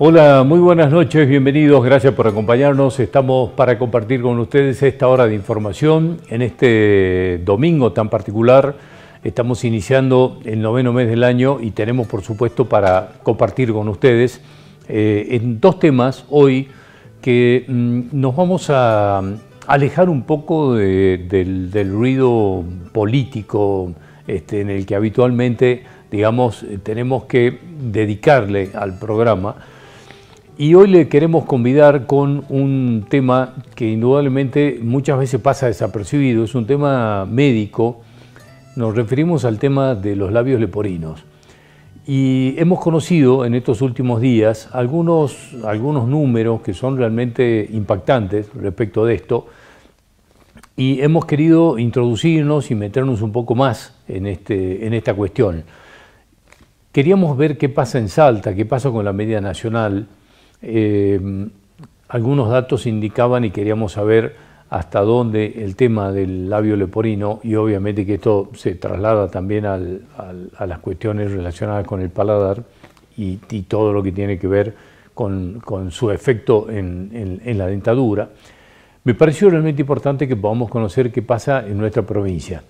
Hola, muy buenas noches, bienvenidos, gracias por acompañarnos. Estamos para compartir con ustedes esta hora de información en este domingo tan particular. Estamos iniciando el noveno mes del año y tenemos, por supuesto, para compartir con ustedes en dos temas hoy que nos vamos a alejar un poco del ruido político en el que habitualmente, digamos, tenemos que dedicarle al programa. Y hoy le queremos convidar con un tema que indudablemente muchas veces pasa desapercibido, es un tema médico. Nos referimos al tema de los labios leporinos. Y hemos conocido en estos últimos días algunos números que son realmente impactantes respecto de esto, y hemos querido introducirnos y meternos un poco más en esta cuestión. Queríamos ver qué pasa en Salta, qué pasa con la media nacional. Algunos datos indicaban y queríamos saber hasta dónde el tema del labio leporino, y obviamente que esto se traslada también a las cuestiones relacionadas con el paladar y todo lo que tiene que ver con su efecto en la dentadura. Me pareció realmente importante que podamos conocer qué pasa en nuestra provincia,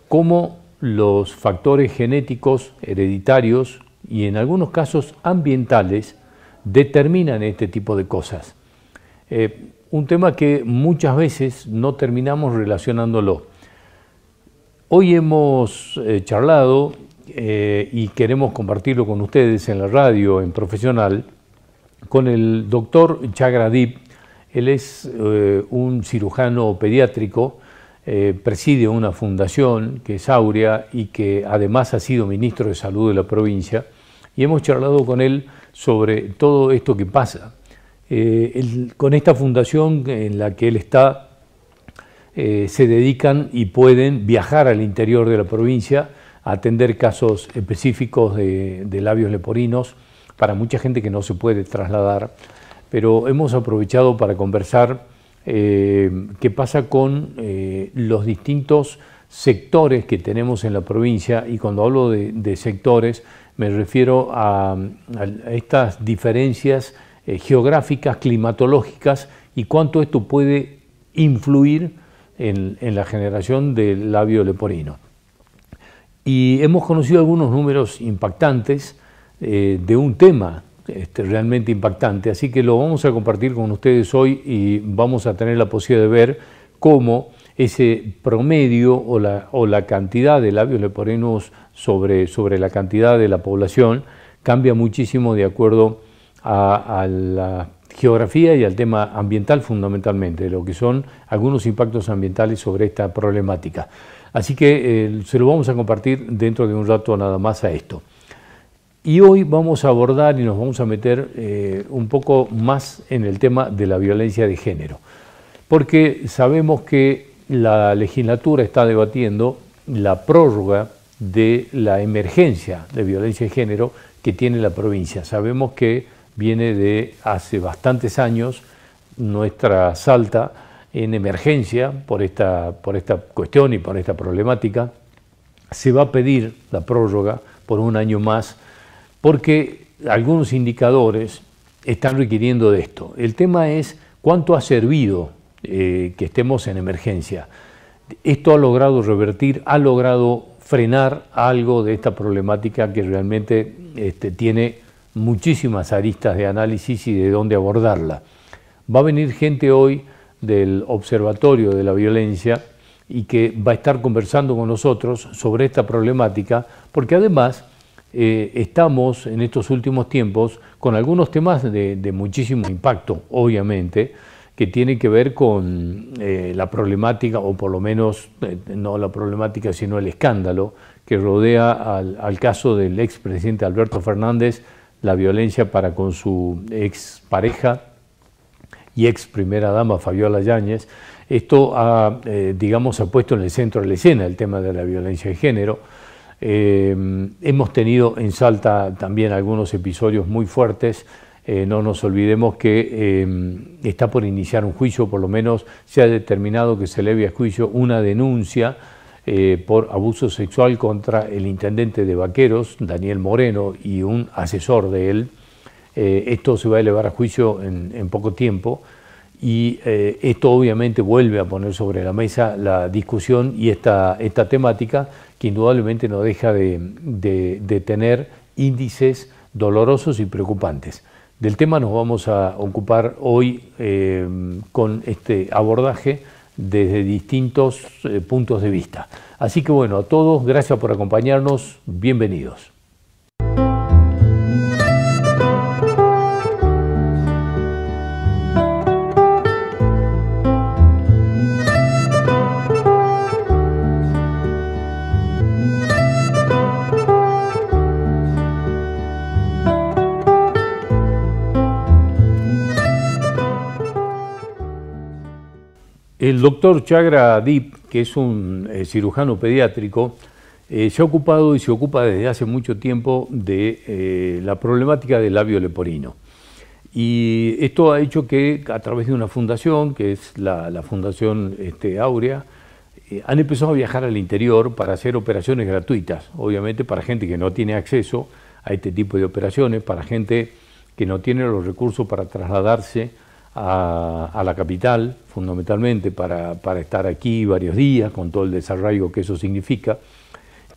cómo los factores genéticos, hereditarios y en algunos casos ambientales determinan este tipo de cosas. Un tema que muchas veces no terminamos relacionándolo. Hoy hemos charlado y queremos compartirlo con ustedes en la radio, en Profesional, con el doctor Chagradip. Él es un cirujano pediátrico, preside una fundación que es Aurea y que además ha sido ministro de Salud de la provincia, y hemos charlado con él sobre todo esto que pasa. Con esta fundación en la que él está, se dedican y pueden viajar al interior de la provincia a atender casos específicos de labios leporinos para mucha gente que no se puede trasladar, pero hemos aprovechado para conversar qué pasa con los distintos sectores que tenemos en la provincia, y cuando hablo de sectores me refiero a estas diferencias geográficas, climatológicas, y cuánto esto puede influir en la generación del labio leporino. Y hemos conocido algunos números impactantes de un tema realmente impactante, así que lo vamos a compartir con ustedes hoy y vamos a tener la posibilidad de ver cómo ese promedio o la cantidad de labios leporinos sobre la cantidad de la población cambia muchísimo de acuerdo a la geografía y al tema ambiental, fundamentalmente, lo que son algunos impactos ambientales sobre esta problemática. Así que se lo vamos a compartir dentro de un rato nada más a esto. Y hoy vamos a abordar y nos vamos a meter un poco más en el tema de la violencia de género, porque sabemos que la legislatura está debatiendo la prórroga de la emergencia de violencia de género que tiene la provincia. Sabemos que viene de hace bastantes años nuestra Salta en emergencia por esta cuestión y por esta problemática. Se va a pedir la prórroga por un año más porque algunos indicadores están requiriendo de esto. El tema es cuánto ha servido que estemos en emergencia. Esto ha logrado revertir, ha logrado frenar algo de esta problemática que realmente tiene muchísimas aristas de análisis y de dónde abordarla. Va a venir gente hoy del Observatorio de la Violencia y que va a estar conversando con nosotros sobre esta problemática, porque además estamos en estos últimos tiempos con algunos temas de muchísimo impacto, obviamente, que tiene que ver con la problemática, o por lo menos no la problemática, sino el escándalo que rodea al caso del expresidente Alberto Fernández, la violencia para con su expareja y ex primera dama Fabiola Yáñez. Esto ha puesto en el centro de la escena el tema de la violencia de género. Hemos tenido en Salta también algunos episodios muy fuertes. No nos olvidemos que está por iniciar un juicio, por lo menos se ha determinado que se eleve a juicio una denuncia por abuso sexual contra el intendente de Vaqueros, Daniel Moreno, y un asesor de él, Esto se va a elevar a juicio en poco tiempo y esto obviamente vuelve a poner sobre la mesa la discusión y esta temática que indudablemente no deja de tener índices dolorosos y preocupantes. Del tema nos vamos a ocupar hoy con este abordaje desde distintos puntos de vista. Así que bueno, a todos, gracias por acompañarnos, bienvenidos. El doctor Chagra Deep, que es un cirujano pediátrico, se ha ocupado y se ocupa desde hace mucho tiempo de la problemática del labio leporino. Y esto ha hecho que a través de una fundación, que es la Fundación Áurea, han empezado a viajar al interior para hacer operaciones gratuitas, obviamente para gente que no tiene acceso a este tipo de operaciones, para gente que no tiene los recursos para trasladarse a la capital, fundamentalmente para estar aquí varios días, con todo el desarraigo que eso significa,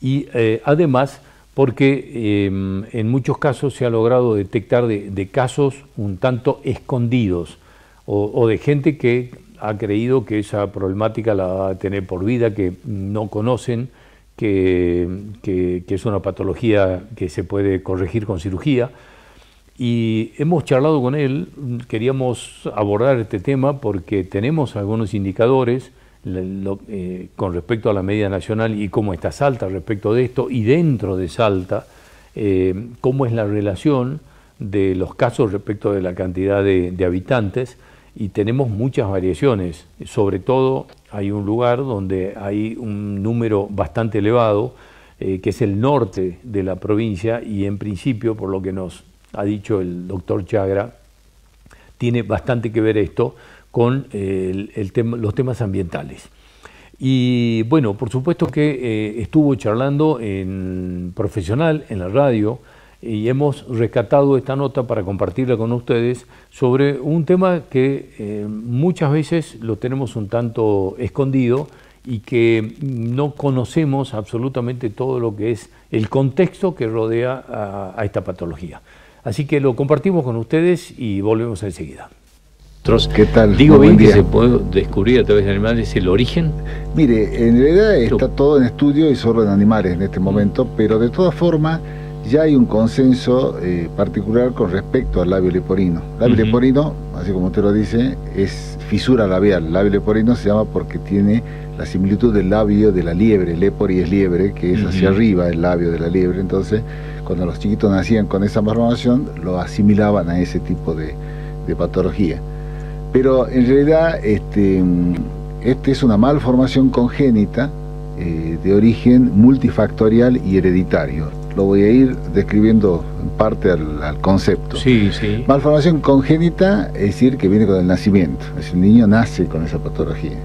y además porque en muchos casos se ha logrado detectar de casos un tanto escondidos, o de gente que ha creído que esa problemática la va a tener por vida, que no conocen, que es una patología que se puede corregir con cirugía. Y hemos charlado con él, queríamos abordar este tema porque tenemos algunos indicadores con respecto a la media nacional y cómo está Salta respecto de esto, y dentro de Salta, cómo es la relación de los casos respecto de la cantidad de habitantes, y tenemos muchas variaciones. Sobre todo hay un lugar donde hay un número bastante elevado, que es el norte de la provincia, y en principio, por lo que nos ha dicho el doctor Chagra, tiene bastante que ver esto con los temas ambientales. Y bueno, por supuesto que estuvo charlando en profesional, en la radio, y hemos rescatado esta nota para compartirla con ustedes sobre un tema que muchas veces lo tenemos un tanto escondido y que no conocemos absolutamente todo lo que es el contexto que rodea a esta patología. Así que lo compartimos con ustedes y volvemos enseguida. ¿Qué tal? Digo bien que se puede descubrir a través de animales el origen. Mire, en realidad está todo en estudio y solo en animales en este momento, pero de todas formas ya hay un consenso particular con respecto al labio leporino. Labio leporino, así como usted lo dice, es fisura labial. Labio leporino se llama porque tiene la similitud del labio de la liebre. Lepori es liebre, que es hacia arriba el labio de la liebre. Entonces, cuando los chiquitos nacían con esa malformación, lo asimilaban a ese tipo de patología. Pero en realidad este es una malformación congénita de origen multifactorial y hereditario. Lo voy a ir describiendo en parte al concepto. Sí, sí. Malformación congénita es decir que viene con el nacimiento, es decir, el niño nace con esa patología.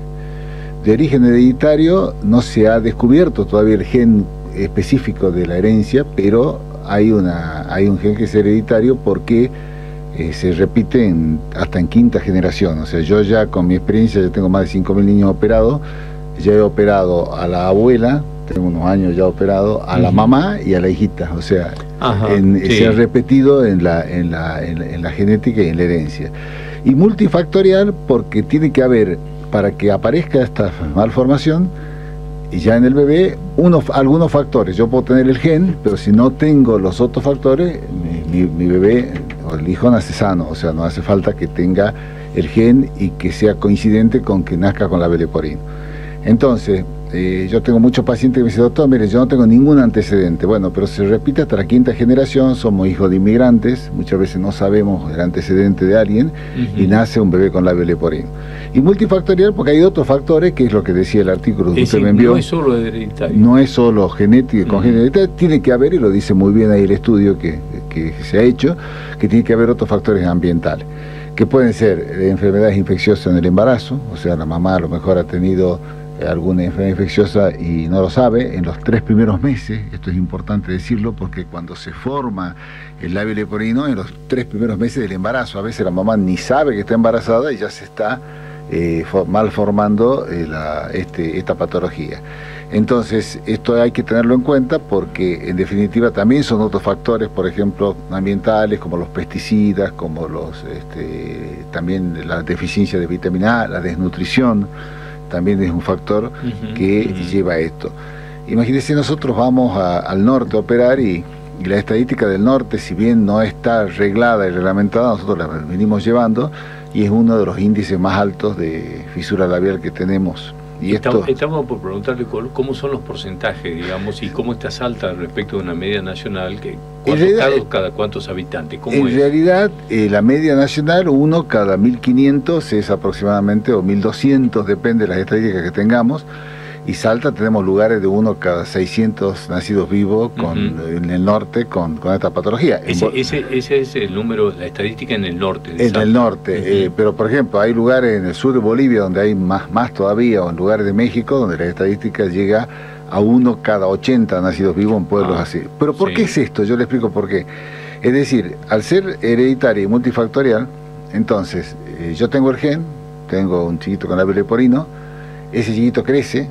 De origen hereditario no se ha descubierto todavía el gen específico de la herencia, pero hay un gen que es hereditario porque se repite hasta en quinta generación. O sea, yo ya con mi experiencia, ya tengo más de 5.000 niños operados, ya he operado a la abuela, tengo unos años ya operado, a la mamá y a la hijita. O sea, se ha repetido en la genética y en la herencia. Y multifactorial porque tiene que haber, para que aparezca esta malformación, y ya en el bebé, algunos factores. Yo puedo tener el gen, pero si no tengo los otros factores, mi bebé o el hijo nace sano. O sea, no hace falta que tenga el gen y que sea coincidente con que nazca con labio leporino. Entonces, yo tengo muchos pacientes que me dicen, doctor, mire, yo no tengo ningún antecedente. Bueno, pero se repite hasta la quinta generación, somos hijos de inmigrantes, muchas veces no sabemos el antecedente de alguien y nace un bebé con labio leporino. Y multifactorial porque hay otros factores, que es lo que decía el artículo que usted me envió. No es solo hereditario. No es solo genético y congénito, tiene que haber, y lo dice muy bien ahí el estudio que se ha hecho, que tiene que haber otros factores ambientales, que pueden ser enfermedades infecciosas en el embarazo. O sea, la mamá a lo mejor ha tenido alguna enfermedad infecciosa y no lo sabe, en los 3 primeros meses, esto es importante decirlo, porque cuando se forma el labio leporino, en los 3 primeros meses del embarazo, a veces la mamá ni sabe que está embarazada y ya se está malformando esta patología. Entonces, esto hay que tenerlo en cuenta porque, en definitiva, también son otros factores, por ejemplo, ambientales, como los pesticidas, como también la deficiencia de vitamina A, la desnutrición, también es un factor que lleva a esto. Imagínense, nosotros vamos al norte a operar y la estadística del norte, si bien no está reglada y reglamentada, nosotros la venimos llevando y es uno de los índices más altos de fisura labial que tenemos. Y estamos por preguntarle cómo son los porcentajes, digamos, y cómo está Salta respecto de una media nacional, ¿cuántos casos cada cuántos habitantes? ¿Cómo es? En realidad, la media nacional, 1 cada 1.500 es aproximadamente, o 1.200, depende de las estadísticas que tengamos, y Salta tenemos lugares de 1 cada 600 nacidos vivos en el norte con esta patología. Ese es el número, la estadística en el norte. En el norte, pero por ejemplo hay lugares en el sur de Bolivia donde hay más todavía, o en lugares de México donde la estadística llega a 1 cada 80 nacidos vivos en pueblos así. Pero ¿por qué es esto? Yo le explico por qué. Es decir, al ser hereditario y multifactorial, entonces yo tengo el gen, tengo un chiquito con labio leporino, ese chiquito crece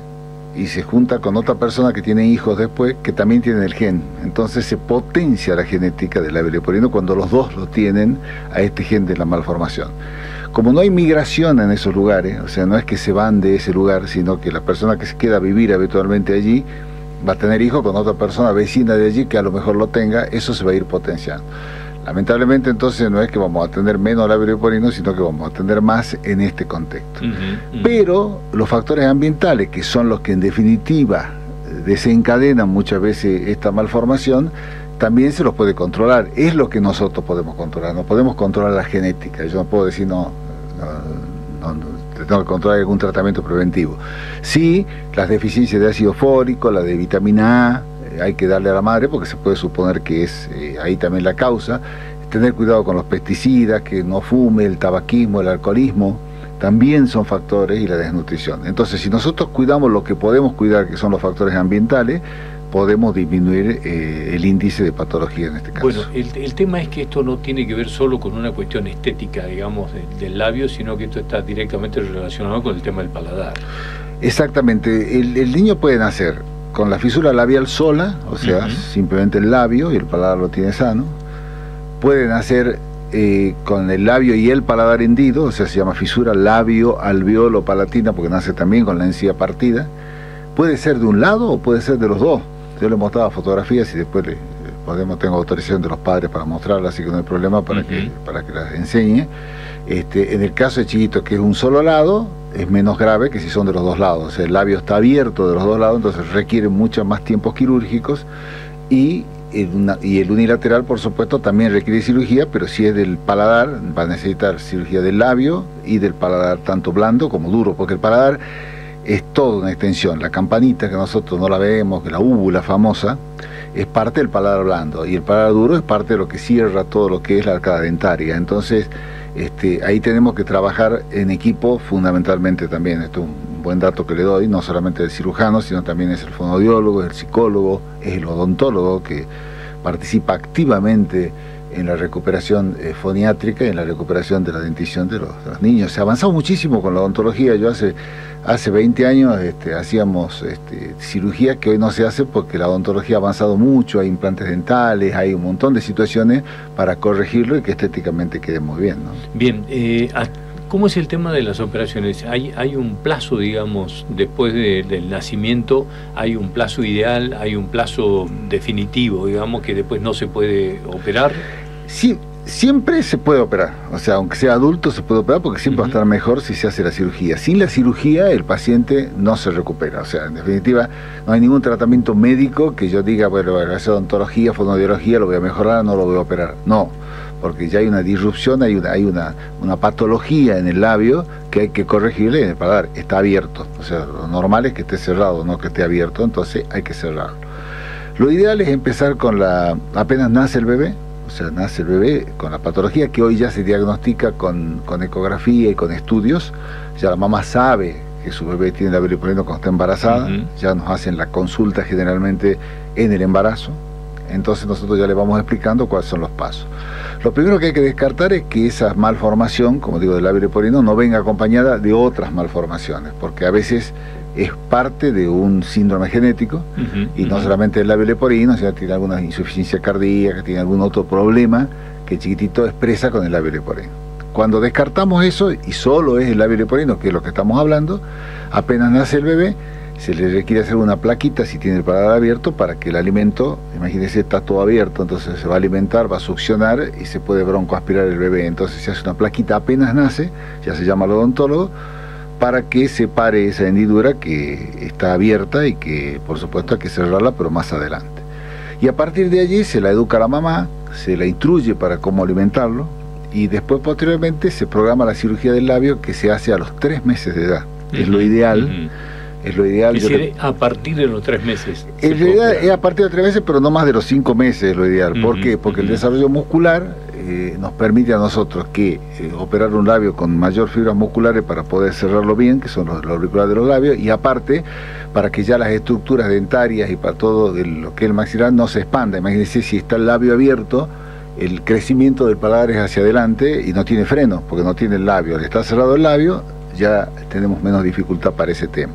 y se junta con otra persona que tiene hijos después, que también tienen el gen. Entonces se potencia la genética del labio leporino cuando los dos lo tienen a este gen de la malformación. Como no hay migración en esos lugares, o sea, no es que se van de ese lugar, sino que la persona que se queda a vivir habitualmente allí va a tener hijos con otra persona vecina de allí que a lo mejor lo tenga, eso se va a ir potenciando. Lamentablemente, entonces, no es que vamos a tener menos labio leporino, sino que vamos a tener más en este contexto. Pero los factores ambientales, que son los que en definitiva desencadenan muchas veces esta malformación, también se los puede controlar. Es lo que nosotros podemos controlar. No podemos controlar la genética. Yo no puedo decir, no tengo que controlar algún tratamiento preventivo. Sí, las deficiencias de ácido fólico, la de vitamina A, hay que darle a la madre porque se puede suponer que es ahí también la causa. Tener cuidado con los pesticidas, que no fume, el tabaquismo, el alcoholismo, también son factores, y la desnutrición. Entonces, si nosotros cuidamos lo que podemos cuidar, que son los factores ambientales, podemos disminuir el índice de patología en este caso. Bueno, el tema es que esto no tiene que ver solo con una cuestión estética, digamos, del labio, sino que esto está directamente relacionado con el tema del paladar. Exactamente. El niño puede nacer con la fisura labial sola, o sea, simplemente el labio y el paladar lo tiene sano. Puede nacer con el labio y el paladar hendido, o sea, se llama fisura labio-alveolo-palatina, porque nace también con la encía partida. Puede ser de un lado o puede ser de los dos. Yo le mostraba fotografías y después tengo autorización de los padres para mostrarlas, así que no hay problema para que las enseñe. En el caso de chiquitos que es un solo lado, es menos grave que si son de los dos lados. O sea, el labio está abierto de los dos lados, entonces requiere muchos más tiempos quirúrgicos, y el unilateral, por supuesto, también requiere cirugía, pero si es del paladar, va a necesitar cirugía del labio y del paladar, tanto blando como duro, porque el paladar es toda una extensión. La campanita, que nosotros no la vemos, que la úvula famosa, es parte del paladar blando, y el paladar duro es parte de lo que cierra todo lo que es la arcada dentaria. Entonces, ahí tenemos que trabajar en equipo fundamentalmente también. Esto es un buen dato que le doy, no solamente el cirujano, sino también es el fonoaudiólogo, el psicólogo, es el odontólogo que participa activamente en la recuperación foniátrica y en la recuperación de la dentición de los niños. Se ha avanzado muchísimo con la odontología. Yo hace 20 años hacíamos cirugía que hoy no se hace porque la odontología ha avanzado mucho, hay implantes dentales, hay un montón de situaciones para corregirlo y que estéticamente quede muy bien, ¿no? Bien, ¿cómo es el tema de las operaciones? ¿Hay un plazo, digamos, después del nacimiento? ¿Hay un plazo ideal? ¿Hay un plazo definitivo, digamos, que después no se puede operar? Sí, siempre se puede operar. O sea, aunque sea adulto se puede operar porque siempre va a estar mejor si se hace la cirugía. Sin la cirugía el paciente no se recupera. O sea, en definitiva, no hay ningún tratamiento médico que yo diga, bueno, voy a hacer odontología, fonoaudiología, lo voy a mejorar, no lo voy a operar. No, porque ya hay una disrupción, hay una patología en el labio que hay que corregirle en el paladar. Está abierto, o sea, lo normal es que esté cerrado, no que esté abierto, entonces hay que cerrarlo. Lo ideal es empezar con apenas nace el bebé, o sea, nace el bebé con la patología que hoy ya se diagnostica con ecografía y con estudios. Ya la mamá sabe que su bebé tiene labio leporino cuando está embarazada, ya nos hacen la consulta generalmente en el embarazo, entonces nosotros ya le vamos explicando cuáles son los pasos. Lo primero que hay que descartar es que esa malformación, como digo, del labio leporino, no venga acompañada de otras malformaciones, porque a veces es parte de un síndrome genético, y no solamente el labio leporino, sino que tiene alguna insuficiencia cardíaca, tiene algún otro problema que el chiquitito expresa con el labio leporino. Cuando descartamos eso, y solo es el labio leporino, que es lo que estamos hablando, apenas nace el bebé, se le requiere hacer una plaquita si tiene el paladar abierto para que el alimento, imagínense, está todo abierto, entonces se va a alimentar, va a succionar y se puede broncoaspirar el bebé. Entonces se hace una plaquita apenas nace, ya se llama al odontólogo, para que separe esa hendidura que está abierta y que por supuesto hay que cerrarla, pero más adelante. Y a partir de allí se la educa a la mamá, se la instruye para cómo alimentarlo, y después posteriormente se programa la cirugía del labio, que se hace a los 3 meses de edad. Es lo ideal. Es lo ideal. Es decir, a partir de los 3 meses. En realidad es a partir de los 3 meses, pero no más de los 5 meses es lo ideal. ¿Por qué? Porque el desarrollo muscular nos permite a nosotros que operar un labio con mayor fibras musculares para poder cerrarlo bien, que son los auriculares de los labios, y aparte para que ya las estructuras dentarias y para todo lo que es el maxilar no se expanda. Imagínense, si está el labio abierto, el crecimiento del paladar es hacia adelante y no tiene freno, porque no tiene el labio. Al estar cerrado el labio, ya tenemos menos dificultad para ese tema.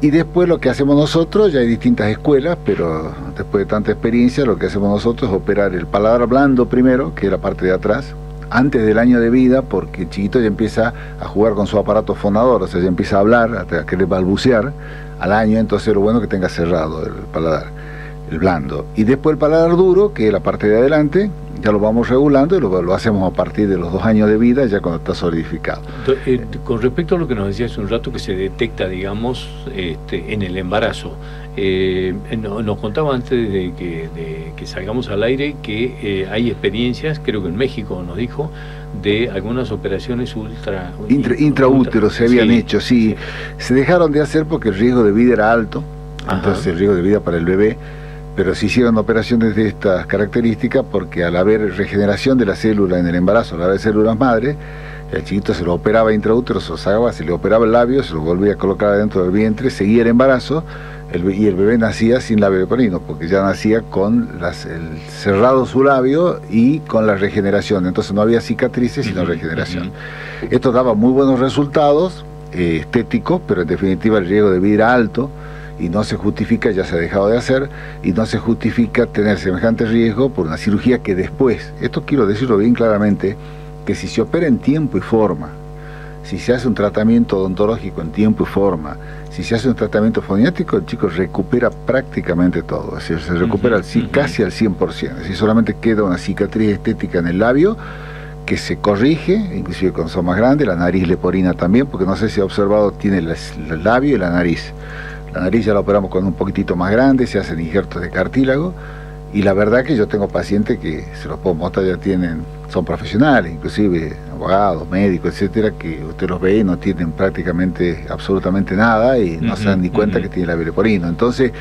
Y después lo que hacemos nosotros, ya hay distintas escuelas, pero después de tanta experiencia, lo que hacemos nosotros es operar el paladar blando primero, que es la parte de atrás, antes del año de vida, porque el chiquito ya empieza a jugar con su aparato fonador, o sea, ya empieza a hablar, a querer balbucear al año, entonces lo bueno es que tenga cerrado el paladar, el blando. Y después el paladar duro, que es la parte de adelante, ya lo vamos regulando y lo hacemos a partir de los 2 años de vida, ya cuando está solidificado. Con respecto a lo que nos decía hace un rato, que se detecta, digamos, en el embarazo, nos contaba antes de que salgamos al aire que hay experiencias, creo que en México nos dijo, de algunas operaciones intraútero se habían hecho, sí. Se dejaron de hacer porque el riesgo de vida era alto, entonces el riesgo de vida para el bebé, pero se hicieron operaciones de estas características porque al haber regeneración de la célula en el embarazo, al haber células madre, el chiquito se lo operaba intraútero, se le operaba el labio, se lo volvía a colocar adentro del vientre, seguía el embarazo, y el bebé nacía sin labio leporino, porque ya nacía con el cerrado su labio y con la regeneración, entonces no había cicatrices sino regeneración. Esto daba muy buenos resultados estéticos, pero en definitiva el riesgo de vida era alto, y no se justifica, ya se ha dejado de hacer, y no se justifica tener semejante riesgo por una cirugía que después, esto quiero decirlo bien claramente, que si se opera en tiempo y forma, si se hace un tratamiento odontológico en tiempo y forma, si se hace un tratamiento foniátrico, el chico recupera prácticamente todo, es decir, se recupera casi al 100%, es decir, solamente queda una cicatriz estética en el labio que se corrige, inclusive cuando son más grandes, la nariz leporina también, porque no sé si ha observado, tiene el labio y la nariz. La nariz ya la operamos con un poquitito más grande, se hacen injertos de cartílago, y la verdad que yo tengo pacientes que, se los puedo mostrar, ya son profesionales, inclusive abogados, médicos, etcétera, que usted los ve y no tienen prácticamente absolutamente nada y no se dan ni cuenta que tiene labio leporino. Entonces,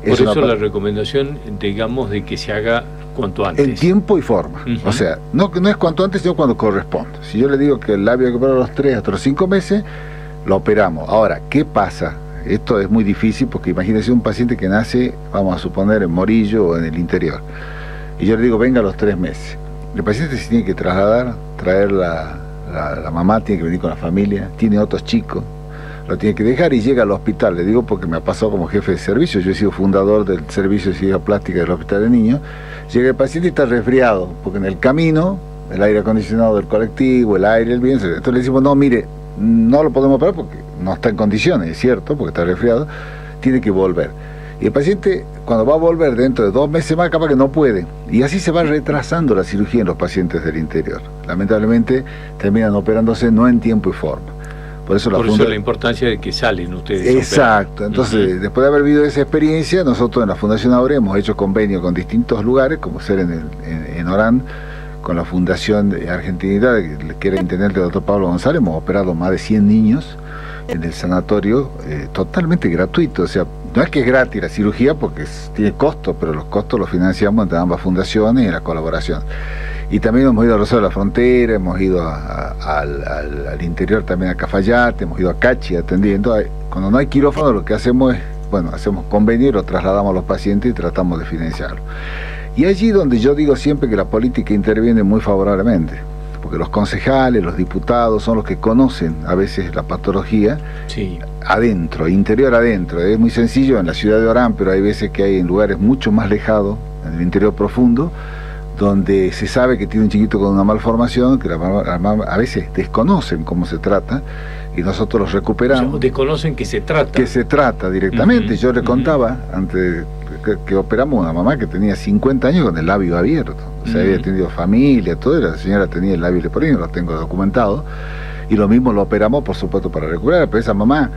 por eso la recomendación, digamos, de que se haga cuanto antes. En tiempo y forma. O sea, no es cuanto antes, sino cuando corresponde. Si yo le digo que el labio hay que operar a los 3 hasta los 5 meses, lo operamos. Ahora, ¿qué pasa? Esto es muy difícil porque imagínense un paciente que nace, vamos a suponer, en Morillo o en el interior, y yo le digo, venga a los 3 meses. El paciente se tiene que trasladar, traer la mamá, tiene que venir con la familia, tiene otros chicos, lo tiene que dejar y llega al hospital. Le digo porque me ha pasado como jefe de servicio, yo he sido fundador del servicio de cirugía plástica del hospital de niños. Llega el paciente y está resfriado, porque en el camino, el aire acondicionado del colectivo, el aire, el viento, entonces le decimos, no, mire, no lo podemos operar porque no está en condiciones, es cierto, porque está resfriado, tiene que volver. Y el paciente, cuando va a volver dentro de 2 meses más, capaz que no puede. Y así se va retrasando la cirugía en los pacientes del interior. Lamentablemente terminan operándose no en tiempo y forma. Por eso la importancia de que salen ustedes. Exacto. Entonces, después de haber vivido esa experiencia, nosotros en la Fundación Aure hemos hecho convenio con distintos lugares, como ser en Orán, con la Fundación Argentinidad, que era intendente el doctor Pablo González. Hemos operado más de 100 niños en el sanatorio, totalmente gratuito. O sea, no es que es gratis la cirugía porque tiene costo, pero los costos los financiamos entre ambas fundaciones y la colaboración. Y también hemos ido a Rosario de la Frontera, hemos ido al interior también a Cafayate, hemos ido a Cachi atendiendo. Cuando no hay quirófano, lo que hacemos es, bueno, hacemos convenio y lo trasladamos a los pacientes y tratamos de financiarlo. Y allí donde yo digo siempre que la política interviene muy favorablemente, porque los concejales, los diputados son los que conocen a veces la patología adentro, interior adentro. Es muy sencillo en la ciudad de Orán, pero hay veces que hay en lugares mucho más lejanos, en el interior profundo, donde se sabe que tiene un chiquito con una malformación, que a veces desconocen cómo se trata, y nosotros los recuperamos. O sea, desconocen que se trata. Que se trata directamente. Yo le contaba, antes que operamos a una mamá que tenía 50 años con el labio abierto. O sea, había tenido familia, todo, y la señora tenía el labio leporino, lo tengo documentado, y lo mismo lo operamos, por supuesto, para recuperar, pero esa mamá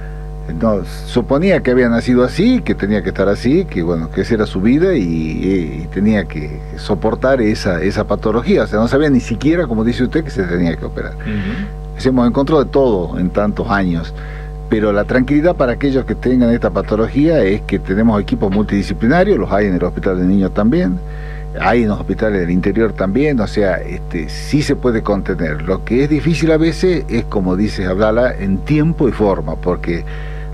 no, suponía que había nacido así, que tenía que estar así, que bueno, que esa era su vida y tenía que soportar esa patología. O sea, no sabía ni siquiera, como dice usted, que se tenía que operar. Hemos encontrado de todo en tantos años, pero la tranquilidad para aquellos que tengan esta patología es que tenemos equipos multidisciplinarios, los hay en el hospital de niños también, hay en los hospitales del interior también. O sea, sí se puede contener. Lo que es difícil a veces es, como dice Ablala, en tiempo y forma, porque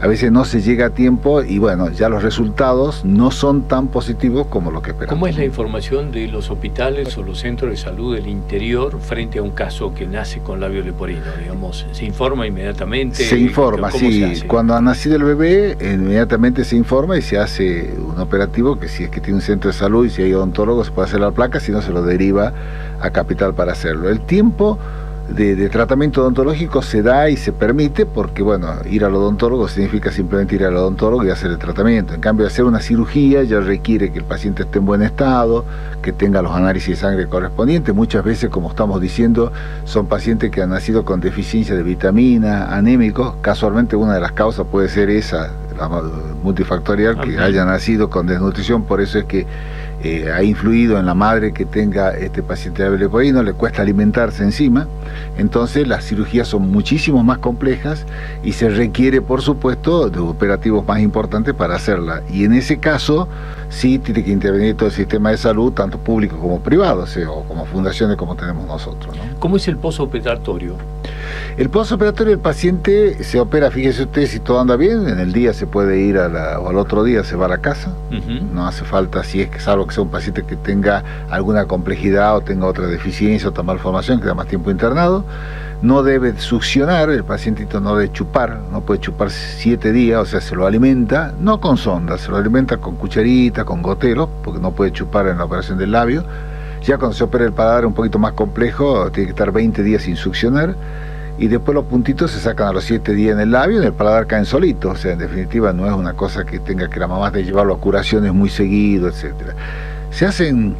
a veces no se llega a tiempo y bueno, ya los resultados no son tan positivos como lo que esperamos. ¿Cómo es la información de los hospitales o los centros de salud del interior frente a un caso que nace con labio leporino? Digamos, ¿se informa inmediatamente? Se informa, sí. Cuando ha nacido el bebé, inmediatamente se informa y se hace un operativo que, si es que tiene un centro de salud y si hay odontólogo, se puede hacer la placa, si no se lo deriva a Capital para hacerlo. El tiempo de tratamiento odontológico se da y se permite porque, bueno, ir al odontólogo significa simplemente ir al odontólogo y hacer el tratamiento. En cambio, hacer una cirugía ya requiere que el paciente esté en buen estado, que tenga los análisis de sangre correspondientes. Muchas veces, como estamos diciendo, son pacientes que han nacido con deficiencia de vitamina, anémicos. Casualmente una de las causas puede ser esa, la multifactorial, que haya nacido con desnutrición. Por eso es que ha influido en la madre que tenga este paciente de labio leporino, le cuesta alimentarse encima. Entonces las cirugías son muchísimo más complejas y se requiere, por supuesto, de operativos más importantes para hacerla. Y en ese caso sí tiene que intervenir todo el sistema de salud, tanto público como privado, o como fundaciones como tenemos nosotros, ¿no? ¿Cómo es el posoperatorio? El posoperatorio, el paciente se opera, fíjese usted, si todo anda bien, en el día se puede ir o al otro día se va a la casa. No hace falta, si es que, salvo que sea un paciente que tenga alguna complejidad o tenga otra deficiencia, otra malformación, que da más tiempo internado. No debe succionar, el pacientito no debe chupar, no puede chupar 7 días, o sea, se lo alimenta, no con sonda, se lo alimenta con cucharita, con goteros, porque no puede chupar en la operación del labio. Ya cuando se opera el paladar un poquito más complejo, tiene que estar 20 días sin succionar, y después los puntitos se sacan a los 7 días en el labio y en el paladar caen solitos. O sea, en definitiva no es una cosa que tenga que la mamá de llevarlo a curaciones muy seguido, etcétera. Se hacen,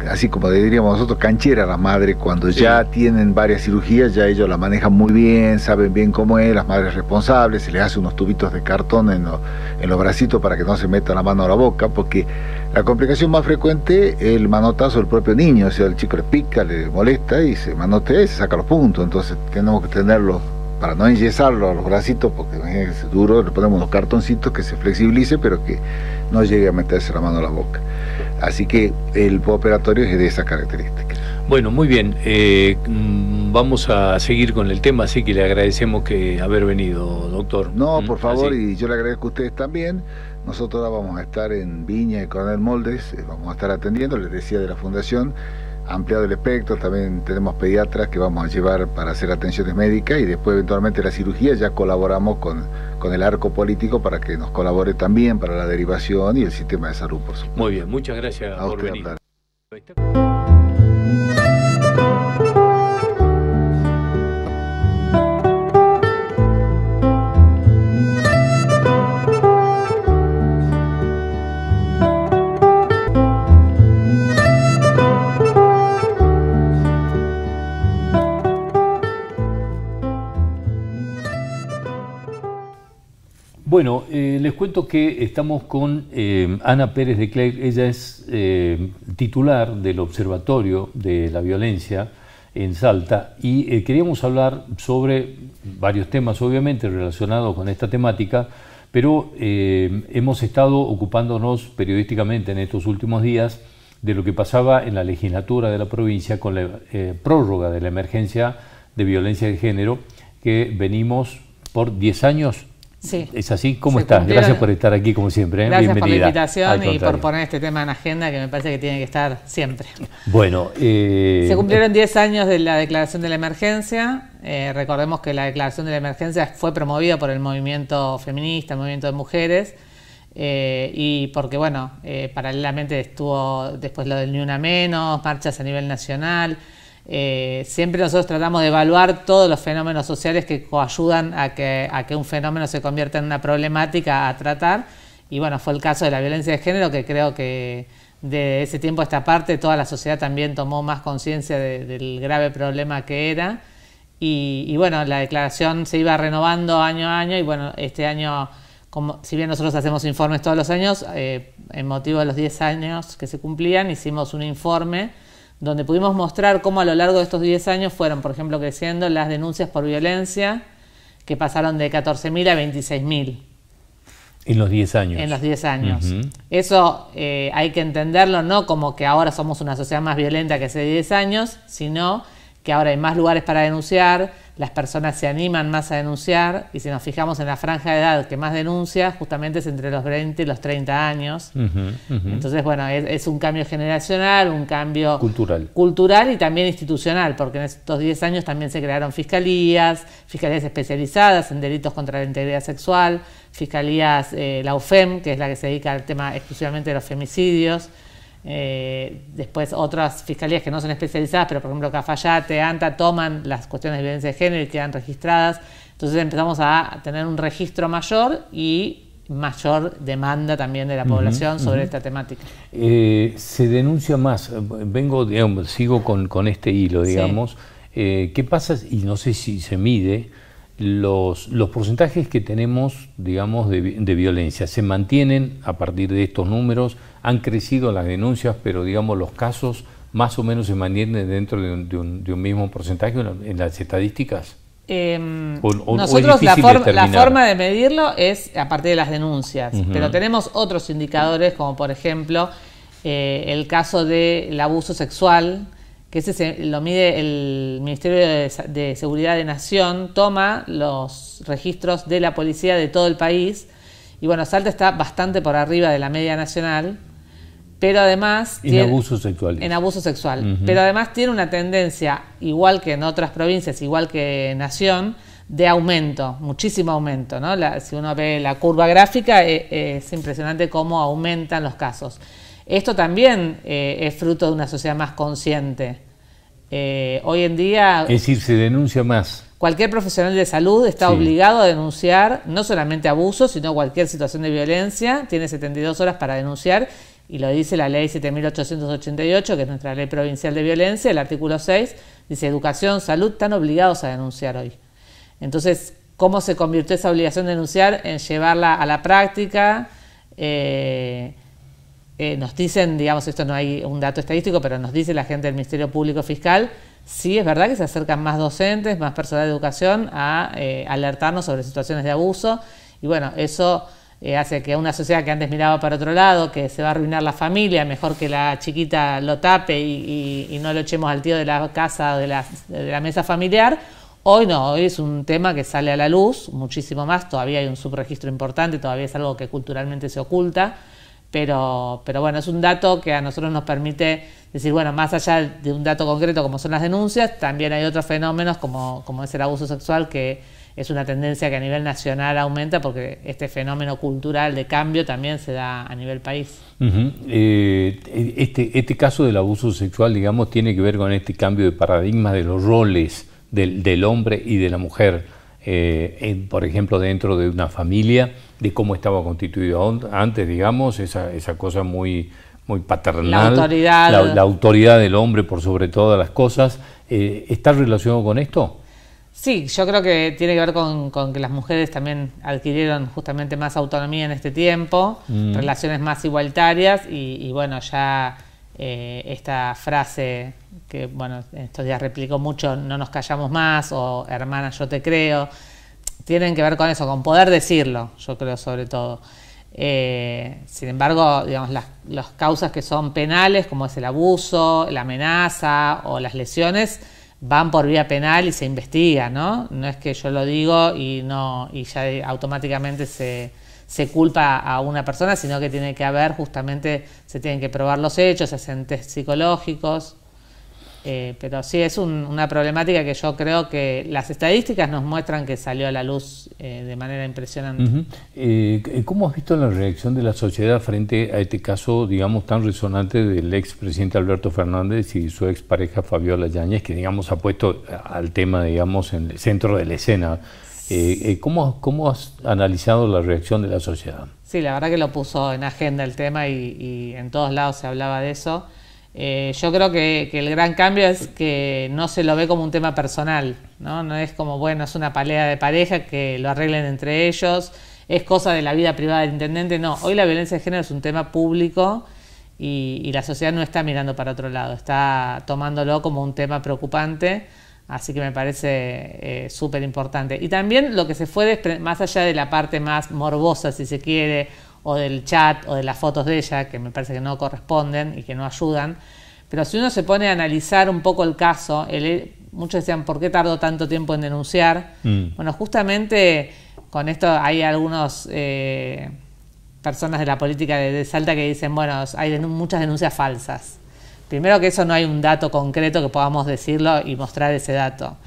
así como diríamos nosotros, cancheras las madres cuando ya tienen varias cirugías, ya ellos la manejan muy bien, saben bien cómo es, las madres responsables, se les hace unos tubitos de cartón en los bracitos para que no se meta la mano a la boca, porque la complicación más frecuente es el manotazo del propio niño. O sea, el chico le pica, le molesta y se manotea y se saca los puntos. Entonces tenemos que tenerlo, para no enyesarlo a los bracitos, porque es duro, le ponemos unos cartoncitos que se flexibilice, pero que no llegue a meterse la mano a la boca. Así que el postoperatorio es de esa característica. Bueno, muy bien. Vamos a seguir con el tema, así que le agradecemos que haber venido, doctor. No, por favor, y yo le agradezco a ustedes también. Nosotros ahora vamos a estar en Viña y Coronel Moldes, vamos a estar atendiendo, les decía, de la fundación, ampliado el espectro. También tenemos pediatras que vamos a llevar para hacer atenciones médicas, y después eventualmente la cirugía ya colaboramos con el arco político para que nos colabore también para la derivación y el sistema de salud, por supuesto. Muy bien, muchas gracias por venir. Bueno, les cuento que estamos con Ana Pérez de Clerc. Ella es titular del Observatorio de la Violencia en Salta, y queríamos hablar sobre varios temas, obviamente, relacionados con esta temática, pero hemos estado ocupándonos periodísticamente en estos últimos días de lo que pasaba en la legislatura de la provincia con la prórroga de la emergencia de violencia de género, que venimos por 10 años. Sí. ¿Es así? ¿Cómo estás? Gracias por estar aquí como siempre. Gracias Bienvenida. por la invitación y por poner este tema en agenda, que me parece que tiene que estar siempre. Bueno, se cumplieron 10 años de la declaración de la emergencia. Recordemos que la declaración de la emergencia fue promovida por el movimiento feminista, el movimiento de mujeres, y porque, bueno, paralelamente estuvo después lo del Ni Una Menos, marchas a nivel nacional. Siempre nosotros tratamos de evaluar todos los fenómenos sociales que coayudan a que un fenómeno se convierta en una problemática a tratar, y bueno, fue el caso de la violencia de género, que creo que de ese tiempo a esta parte toda la sociedad también tomó más conciencia del grave problema que era, y bueno, la declaración se iba renovando año a año, y bueno, este año, si bien nosotros hacemos informes todos los años, en motivo de los 10 años que se cumplían, hicimos un informe donde pudimos mostrar cómo a lo largo de estos 10 años fueron, por ejemplo, creciendo las denuncias por violencia, que pasaron de 14.000 a 26.000. En los 10 años. En los 10 años. Eso hay que entenderlo no como que ahora somos una sociedad más violenta que hace 10 años, sino que ahora hay más lugares para denunciar, las personas se animan más a denunciar, y si nos fijamos en la franja de edad que más denuncia, justamente es entre los 20 y los 30 años. Entonces, bueno, es un cambio generacional, un cambio cultural y también institucional, porque en estos 10 años también se crearon fiscalías especializadas en delitos contra la integridad sexual, fiscalías, la UFEM, que es la que se dedica al tema exclusivamente de los femicidios. Después otras fiscalías que no son especializadas, pero por ejemplo Cafayate, ANTA, toman las cuestiones de violencia de género y quedan registradas. Entonces empezamos a tener un registro mayor y mayor demanda también de la población sobre esta temática. Se denuncia más, digamos, sigo con este hilo, digamos. Sí. ¿Qué pasa? Y no sé si se mide los porcentajes que tenemos, digamos, de violencia. ¿Se mantienen a partir de estos números? ¿Han crecido las denuncias, pero digamos los casos más o menos se mantienen dentro de un mismo porcentaje en las estadísticas? Nosotros la forma de medirlo es a partir de las denuncias, pero tenemos otros indicadores, como por ejemplo el caso del abuso sexual, que ese lo mide el Ministerio de Seguridad de Nación, toma los registros de la policía de todo el país, y bueno, Salta está bastante por arriba de la media nacional, pero además... En abuso sexual. En abuso sexual. Pero además tiene una tendencia, igual que en otras provincias, igual que en Nación, de aumento, muchísimo aumento, ¿no? Si uno ve la curva gráfica, es impresionante cómo aumentan los casos. Esto también es fruto de una sociedad más consciente. Hoy en día... Es decir, se denuncia más. Cualquier profesional de salud está obligado a denunciar no solamente abusos, sino cualquier situación de violencia. Tiene 72 horas para denunciar, y lo dice la ley 7.888, que es nuestra ley provincial de violencia. El artículo 6 dice: educación, salud, están obligados a denunciar hoy. Entonces, ¿cómo se convirtió esa obligación de denunciar en llevarla a la práctica? Nos dicen, digamos, esto no hay un dato estadístico, pero nos dice la gente del Ministerio Público Fiscal, sí es verdad que se acercan más docentes, más personal de educación a alertarnos sobre situaciones de abuso, y bueno, eso hace que una sociedad que antes miraba para otro lado, que se va a arruinar la familia, mejor que la chiquita lo tape y no lo echemos al tío de la casa o de la mesa familiar. Hoy no, hoy es un tema que sale a la luz muchísimo más, todavía hay un subregistro importante, todavía es algo que culturalmente se oculta, pero bueno, es un dato que a nosotros nos permite decir, bueno, más allá de un dato concreto como son las denuncias, también hay otros fenómenos como es el abuso sexual, que es una tendencia que a nivel nacional aumenta, porque este fenómeno cultural de cambio también se da a nivel país. Este caso del abuso sexual, digamos, tiene que ver con este cambio de paradigma de los roles del hombre y de la mujer, por ejemplo, dentro de una familia, de cómo estaba constituido antes, digamos, esa cosa muy paternal, la autoridad del hombre por sobre todas las cosas. ¿Está relacionado con esto? Sí, yo creo que tiene que ver con que las mujeres también adquirieron justamente más autonomía en este tiempo, relaciones más igualitarias, y bueno, ya esta frase que, bueno, estos días replicó mucho, no nos callamos más, o hermana, yo te creo, tienen que ver con eso, con poder decirlo, yo creo, sobre todo. Sin embargo, digamos, las causas que son penales, como es el abuso, la amenaza o las lesiones, van por vía penal y se investiga, ¿no? No es que yo lo digo y ya automáticamente se culpa a una persona, sino que tiene que haber, justamente, se tienen que probar los hechos, se hacen test psicológicos. Pero sí es una problemática que yo creo que las estadísticas nos muestran que salió a la luz de manera impresionante. ¿Cómo has visto la reacción de la sociedad frente a este caso, digamos, tan resonante del expresidente Alberto Fernández y su expareja Fabiola Yáñez, que, digamos, ha puesto al tema, digamos, en el centro de la escena? ¿Cómo has analizado la reacción de la sociedad? Sí, la verdad que lo puso en agenda el tema y en todos lados se hablaba de eso. Yo creo que el gran cambio es que no se lo ve como un tema personal, ¿no? No es como, bueno, es una pelea de pareja, que lo arreglen entre ellos, es cosa de la vida privada del intendente. No, hoy la violencia de género es un tema público y la sociedad no está mirando para otro lado, está tomándolo como un tema preocupante, así que me parece súper importante. Y también lo que se fue más allá de la parte más morbosa, si se quiere, o del chat o de las fotos de ella, que me parece que no corresponden y que no ayudan, pero si uno se pone a analizar un poco el caso, muchos decían, ¿por qué tardó tanto tiempo en denunciar? Bueno, justamente con esto hay algunos personas de la política de Salta que dicen, bueno, hay muchas denuncias falsas. Primero, que eso no hay un dato concreto que podamos decirlo y mostrar ese dato.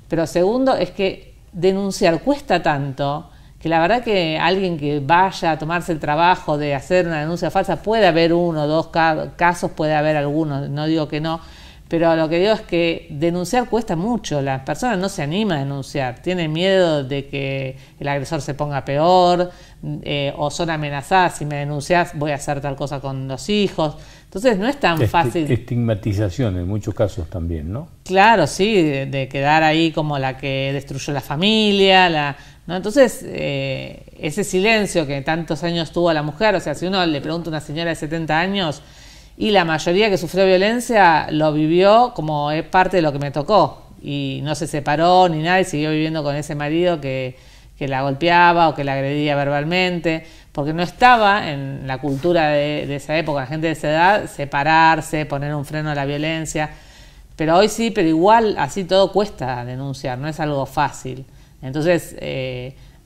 Pero segundo, es que denunciar cuesta tanto que la verdad que alguien que vaya a tomarse el trabajo de hacer una denuncia falsa, puede haber uno o dos casos, puede haber algunos, no digo que no, pero lo que digo es que denunciar cuesta mucho, las personas no se animan a denunciar, tienen miedo de que el agresor se ponga peor, o son amenazadas, si me denuncias voy a hacer tal cosa con los hijos. Entonces no es tan fácil. Estigmatización en muchos casos también, ¿no? Claro, sí, de quedar ahí como la que destruyó la familia, ¿no? Entonces, ese silencio que tantos años tuvo la mujer, o sea, si uno le pregunta a una señora de 70 años, y la mayoría que sufrió violencia lo vivió como es parte de lo que me tocó, y no se separó ni nada, y siguió viviendo con ese marido que la golpeaba o que la agredía verbalmente, porque no estaba en la cultura de esa época, la gente de esa edad, separarse, poner un freno a la violencia. Pero hoy sí, pero igual así todo cuesta denunciar, no es algo fácil. Entonces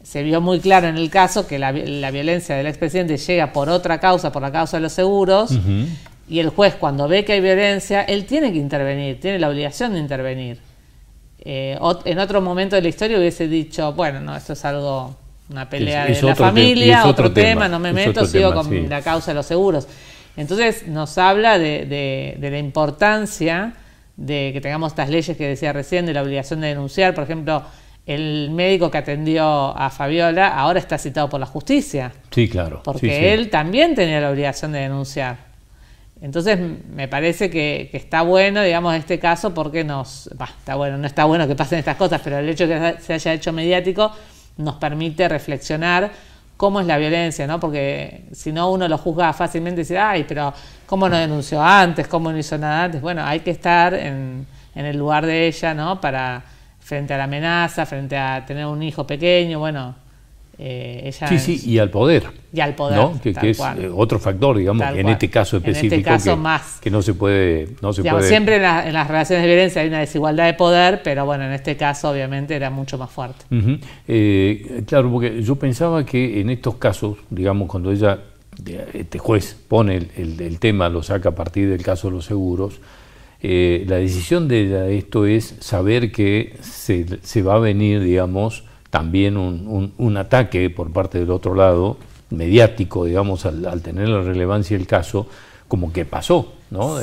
se vio muy claro en el caso que la violencia del expresidente llega por otra causa, por la causa de los seguros, y el juez, cuando ve que hay violencia, él tiene que intervenir, tiene la obligación de intervenir. En otro momento de la historia hubiese dicho, bueno, no, esto es algo, una pelea de la familia, otro tema, no me meto, sigo con la causa de los seguros. Entonces nos habla de la importancia de que tengamos estas leyes que decía recién, de la obligación de denunciar. Por ejemplo, el médico que atendió a Fabiola ahora está citado por la justicia. Sí, claro. Porque él también tenía la obligación de denunciar. Entonces me parece que está bueno, digamos, este caso, porque está bueno, no está bueno que pasen estas cosas, pero el hecho de que se haya hecho mediático nos permite reflexionar cómo es la violencia, ¿no? Porque si no, uno lo juzga fácilmente y dice, ay, pero ¿cómo no denunció antes? ¿Cómo no hizo nada antes? Bueno, hay que estar en el lugar de ella, ¿no? Frente a la amenaza, frente a tener un hijo pequeño, bueno, ella... Sí, y al poder. Y al poder, ¿no? Que es otro factor, digamos, en este caso específico, en este caso más, que no se puede... Siempre en las relaciones de violencia hay una desigualdad de poder, pero bueno, en este caso obviamente era mucho más fuerte. Claro, porque yo pensaba que en estos casos, digamos, cuando este juez pone el tema, lo saca a partir del caso de los seguros, la decisión de esto es saber que se va a venir, digamos, también un ataque por parte del otro lado, mediático, digamos, al tener la relevancia del caso, como que pasó, ¿no?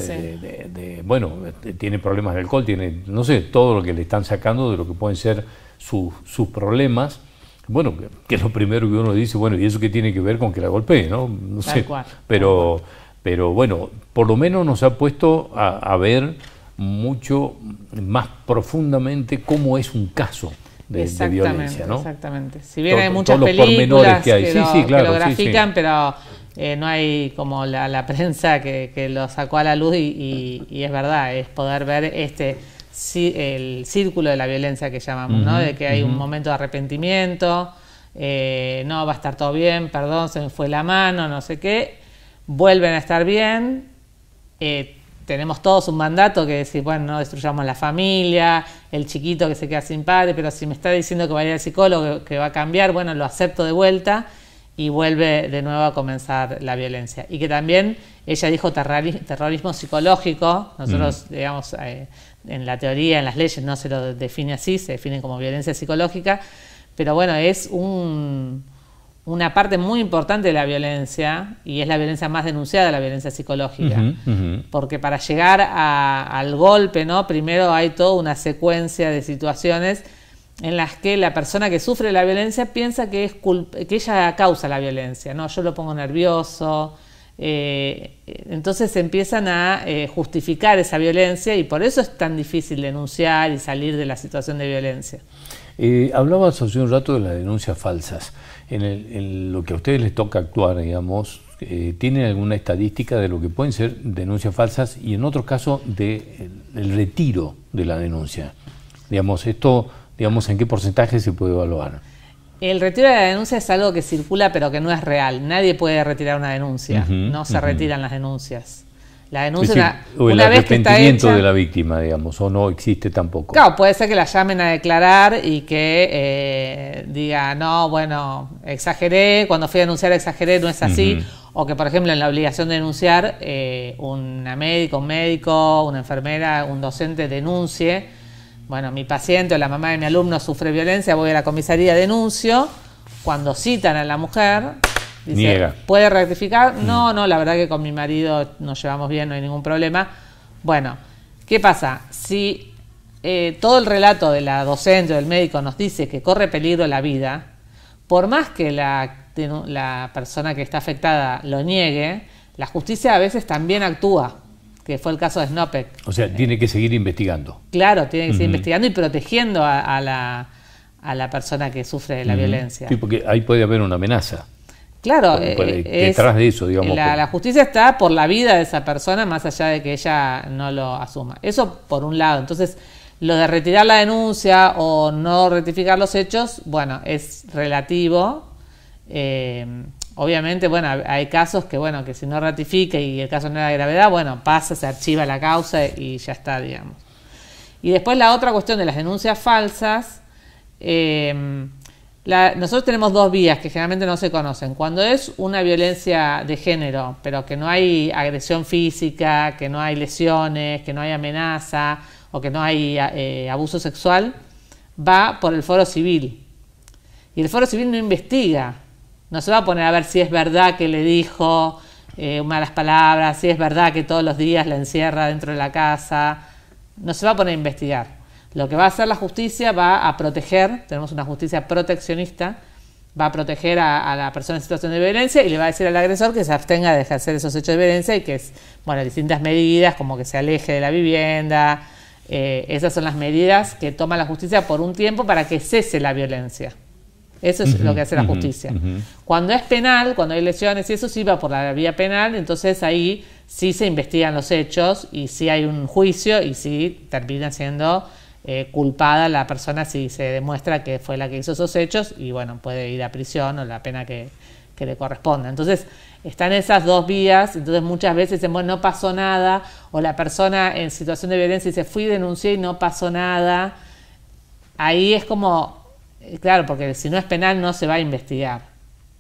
Bueno, tiene problemas de alcohol, tiene, no sé, todo lo que le están sacando de lo que pueden ser sus problemas. Bueno, que es lo primero que uno dice, bueno, ¿y eso qué tiene que ver con que la golpee, no? No sé, pero bueno, por lo menos nos ha puesto a ver mucho más profundamente cómo es un caso de violencia, ¿no? Exactamente. Si bien hay muchas películas que lo grafican, pero no hay como la prensa que lo sacó a la luz y es verdad, es poder ver el círculo de la violencia que llamamos, ¿no? De que hay un momento de arrepentimiento, no, va a estar todo bien, perdón, se me fue la mano, no sé qué, vuelven a estar bien, tenemos todos un mandato que decir, bueno, no destruyamos la familia, el chiquito que se queda sin padre, pero si me está diciendo que va a ir al psicólogo, que va a cambiar, bueno, lo acepto de vuelta y vuelve de nuevo a comenzar la violencia. Y que también ella dijo terrorismo psicológico, nosotros, digamos, en la teoría, en las leyes no se lo define así, se define como violencia psicológica, pero bueno, es una parte muy importante de la violencia y es la violencia más denunciada, la violencia psicológica. Porque para llegar al golpe, ¿no? Primero hay toda una secuencia de situaciones en las que la persona que sufre la violencia piensa que ella causa la violencia, ¿no? Yo lo pongo nervioso, entonces empiezan a justificar esa violencia y por eso es tan difícil denunciar y salir de la situación de violencia. Hablabas hace un rato de las denuncias falsas. En lo que a ustedes les toca actuar, digamos, ¿tienen alguna estadística de lo que pueden ser denuncias falsas y en otros casos el retiro de la denuncia? Digamos, esto, digamos, ¿en qué porcentaje se puede evaluar? El retiro de la denuncia es algo que circula pero que no es real. Nadie puede retirar una denuncia, no se retiran las denuncias. La denuncia, o el arrepentimiento de la víctima, digamos, o no existe tampoco. Claro, puede ser que la llamen a declarar y que diga, no, bueno, exageré, cuando fui a denunciar exageré, no es así. O que, por ejemplo, en la obligación de denunciar, una médica, un médico, una enfermera, un docente denuncie, bueno, mi paciente o la mamá de mi alumno sufre violencia, voy a la comisaría, denuncio. Cuando citan a la mujer, dice, niega. ¿Puede rectificar? No, la verdad que con mi marido nos llevamos bien, no hay ningún problema. Bueno, ¿qué pasa? Si todo el relato de la docente o del médico nos dice que corre peligro la vida, por más que la persona que está afectada lo niegue, la justicia a veces también actúa, que fue el caso de Snopek. O sea, tiene que seguir investigando. Claro, tiene que seguir investigando y protegiendo a la persona que sufre de la violencia. Sí, porque ahí puede haber una amenaza. Claro, detrás de eso, digamos. La justicia está por la vida de esa persona, más allá de que ella no lo asuma. Eso por un lado. Entonces, lo de retirar la denuncia o no rectificar los hechos, bueno, es relativo. Obviamente, bueno, hay casos que, bueno, que si no ratifica y el caso no era de gravedad, bueno, pasa, se archiva la causa y ya está, digamos. Y después la otra cuestión de las denuncias falsas. Nosotros tenemos dos vías que generalmente no se conocen. Cuando es una violencia de género, pero que no hay agresión física, que no hay lesiones, que no hay amenaza o que no hay abuso sexual, va por el foro civil. Y el foro civil no investiga. No se va a poner a ver si es verdad que le dijo malas palabras, si es verdad que todos los días la encierra dentro de la casa. No se va a poner a investigar. Lo que va a hacer la justicia va a proteger, tenemos una justicia proteccionista, va a proteger a la persona en situación de violencia y le va a decir al agresor que se abstenga de ejercer esos hechos de violencia y que es, bueno, distintas medidas como que se aleje de la vivienda. Esas son las medidas que toma la justicia por un tiempo para que cese la violencia. Eso es lo que hace la justicia. Cuando es penal, cuando hay lesiones y eso sí va por la vía penal, entonces ahí sí se investigan los hechos y sí hay un juicio y sí termina siendo culpada la persona si se demuestra que fue la que hizo esos hechos y bueno, puede ir a prisión o la pena que le corresponda. Entonces están esas dos vías, entonces muchas veces dicen, bueno, no pasó nada, o la persona en situación de violencia dice, fui y denuncié y no pasó nada. Ahí es como, claro, porque si no es penal no se va a investigar.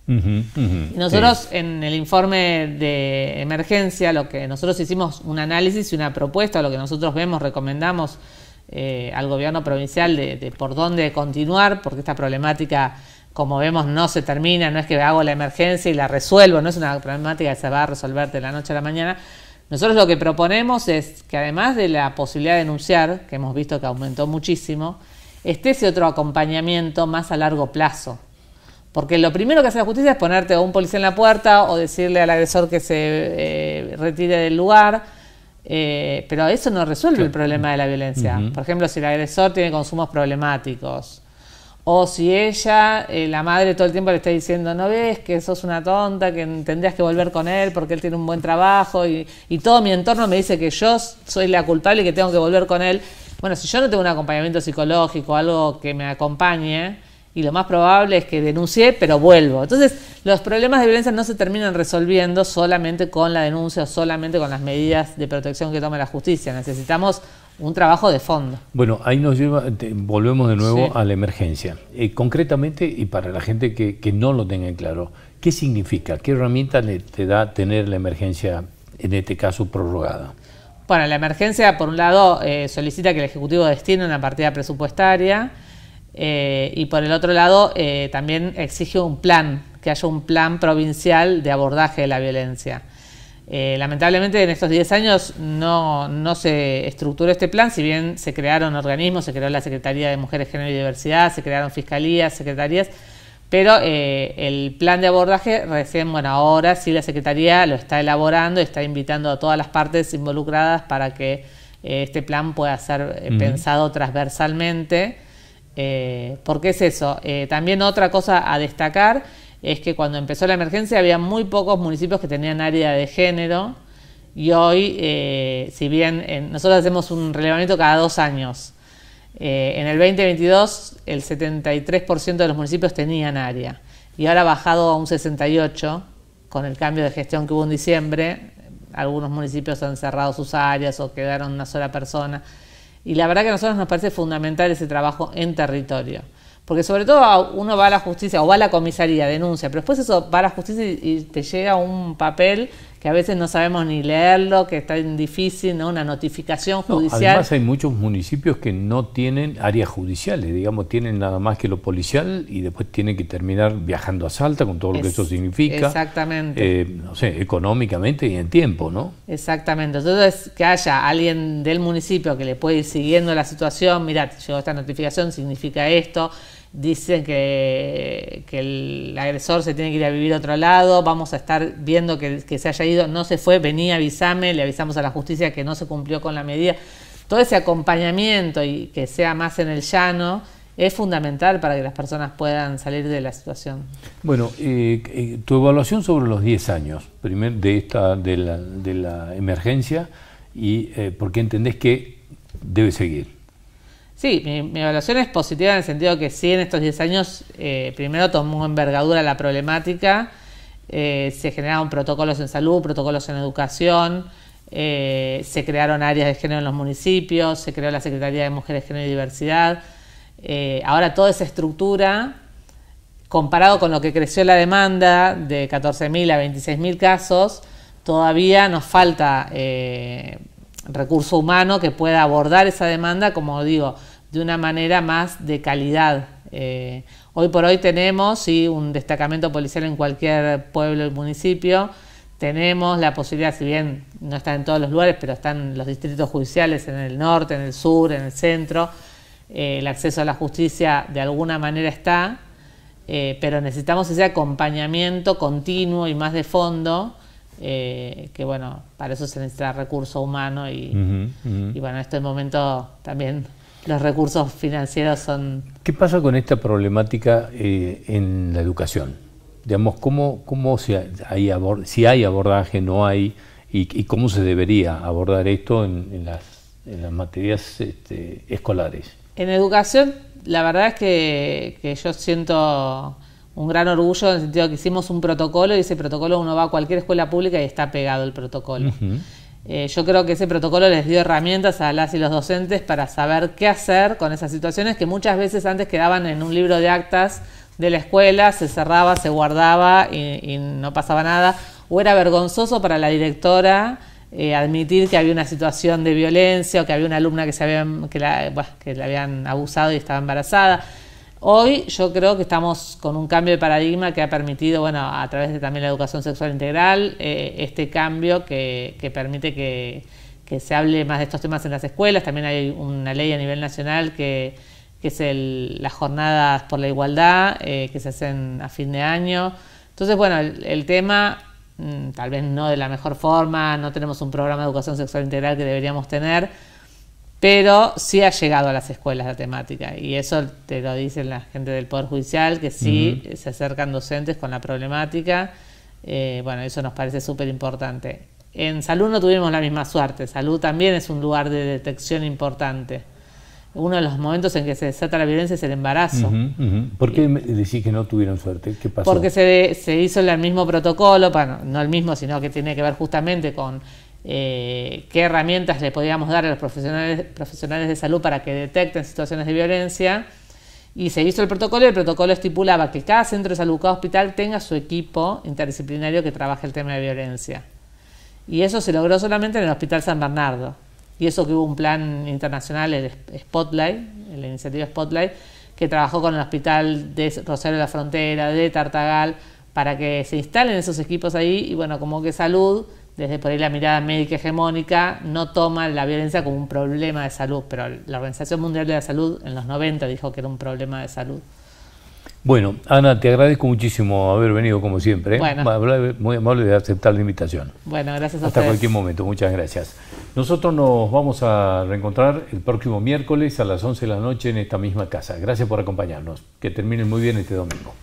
Y nosotros en el informe de emergencia, lo que nosotros hicimos un análisis y una propuesta, lo que nosotros vemos, recomendamos al gobierno provincial de por dónde continuar, porque esta problemática, como vemos, no se termina, no es que hago la emergencia y la resuelvo, no es una problemática que se va a resolver de la noche a la mañana. Nosotros lo que proponemos es que además de la posibilidad de denunciar, que hemos visto que aumentó muchísimo, esté ese otro acompañamiento más a largo plazo. Porque lo primero que hace la justicia es ponerte a un policía en la puerta o decirle al agresor que se retire del lugar, pero eso no resuelve el problema de la violencia. Por ejemplo, si el agresor tiene consumos problemáticos, o si ella, la madre todo el tiempo le está diciendo, no ves que sos una tonta, que tendrías que volver con él porque él tiene un buen trabajo y todo mi entorno me dice que yo soy la culpable y que tengo que volver con él. Bueno, si yo no tengo un acompañamiento psicológico, algo que me acompañe, y lo más probable es que denuncié, pero vuelvo. Entonces, los problemas de violencia no se terminan resolviendo solamente con la denuncia o solamente con las medidas de protección que tome la justicia. Necesitamos un trabajo de fondo. Bueno, ahí nos lleva, volvemos de nuevo a la emergencia. Concretamente, y para la gente que no lo tenga claro, ¿qué significa? ¿Qué herramienta te da tener la emergencia, en este caso, prorrogada? Bueno, la emergencia, por un lado, solicita que el Ejecutivo destine una partida presupuestaria y por el otro lado, también exige un plan, que haya un plan provincial de abordaje de la violencia. Lamentablemente en estos 10 años no se estructuró este plan, si bien se crearon organismos, se creó la Secretaría de Mujeres, Género y Diversidad, se crearon fiscalías, secretarías, pero el plan de abordaje recién, bueno, ahora sí la Secretaría lo está elaborando, está invitando a todas las partes involucradas para que este plan pueda ser pensado transversalmente. ¿Por qué es eso? También otra cosa a destacar es que cuando empezó la emergencia había muy pocos municipios que tenían área de género y hoy, si bien nosotros hacemos un relevamiento cada 2 años, en el 2022 el 73% de los municipios tenían área y ahora ha bajado a un 68% con el cambio de gestión que hubo en diciembre. Algunos municipios han cerrado sus áreas o quedaron una sola persona. Y la verdad que a nosotros nos parece fundamental ese trabajo en territorio. Porque sobre todo uno va a la justicia o va a la comisaría, denuncia, pero después eso va a la justicia y te llega un papel que a veces no sabemos ni leerlo, que está difícil, ¿no? Una notificación judicial. Además hay muchos municipios que no tienen áreas judiciales, digamos, tienen nada más que lo policial y después tienen que terminar viajando a Salta con todo lo que eso significa. Exactamente. No sé, económicamente y en tiempo, ¿no? Exactamente. Entonces, que haya alguien del municipio que le puede ir siguiendo la situación, mirá, llegó esta notificación, significa esto. Dicen que el agresor se tiene que ir a vivir a otro lado, vamos a estar viendo que se haya ido, no se fue, vení, avísame, le avisamos a la justicia que no se cumplió con la medida. Todo ese acompañamiento y que sea más en el llano es fundamental para que las personas puedan salir de la situación. Bueno, tu evaluación sobre los 10 años, primero de la emergencia y por qué entendés que debe seguir. Sí, mi evaluación es positiva en el sentido que sí, en estos 10 años, primero tomó envergadura la problemática, se generaron protocolos en salud, protocolos en educación, se crearon áreas de género en los municipios, se creó la Secretaría de Mujeres, Género y Diversidad. Ahora toda esa estructura, comparado con lo que creció la demanda de 14.000 a 26.000 casos, todavía nos falta recurso humano que pueda abordar esa demanda, como digo, de una manera más de calidad. Hoy por hoy tenemos ¿sí? un destacamento policial en cualquier pueblo y municipio, tenemos la posibilidad, si bien no está en todos los lugares, pero están los distritos judiciales en el norte, en el sur, en el centro, el acceso a la justicia de alguna manera está, pero necesitamos ese acompañamiento continuo y más de fondo, que bueno, para eso se necesita recurso humano y bueno, en este momento también los recursos financieros son... ¿Qué pasa con esta problemática en la educación? Digamos, si hay abordaje, no hay, y cómo se debería abordar esto en las materias escolares. En educación, la verdad es que yo siento un gran orgullo en el sentido que hicimos un protocolo y ese protocolo uno va a cualquier escuela pública y está pegado el protocolo. Yo creo que ese protocolo les dio herramientas a las y los docentes para saber qué hacer con esas situaciones que muchas veces antes quedaban en un libro de actas de la escuela, se cerraba, se guardaba y no pasaba nada, o era vergonzoso para la directora admitir que había una situación de violencia o que había una alumna que le habían abusado y estaba embarazada. Hoy yo creo que estamos con un cambio de paradigma que ha permitido, bueno, a través de también la educación sexual integral, este cambio que permite que se hable más de estos temas en las escuelas. También hay una ley a nivel nacional que es las jornadas por la igualdad, que se hacen a fin de año. Entonces, bueno, el tema, tal vez no de la mejor forma, no tenemos un programa de educación sexual integral que deberíamos tener, pero sí ha llegado a las escuelas la temática y eso te lo dicen la gente del Poder Judicial, que sí se acercan docentes con la problemática. Bueno, eso nos parece súper importante. En salud no tuvimos la misma suerte, salud también es un lugar de detección importante. uno de los momentos en que se desata la violencia es el embarazo. ¿Por qué decís que no tuvieron suerte? ¿Qué pasó? Porque se hizo el mismo protocolo, bueno, no el mismo, sino que tiene que ver justamente con qué herramientas le podíamos dar a los profesionales de salud para que detecten situaciones de violencia. Y se hizo el protocolo, y el protocolo estipulaba que cada centro de salud, cada hospital tenga su equipo interdisciplinario que trabaje el tema de violencia. Y eso se logró solamente en el Hospital San Bernardo. Y eso que hubo un plan internacional, el Spotlight, la iniciativa Spotlight, que trabajó con el Hospital de Rosario de la Frontera, de Tartagal, para que se instalen esos equipos ahí. Y bueno, como que salud, desde por ahí la mirada médica hegemónica, no toma la violencia como un problema de salud, pero la Organización Mundial de la Salud en los 90 dijo que era un problema de salud. Bueno, Ana, te agradezco muchísimo haber venido como siempre. Bueno. Muy amable de aceptar la invitación. Bueno, gracias a Hasta ustedes. cualquier momento, muchas gracias. Nosotros nos vamos a reencontrar el próximo miércoles a las 11 de la noche en esta misma casa. Gracias por acompañarnos. Que terminen muy bien este domingo.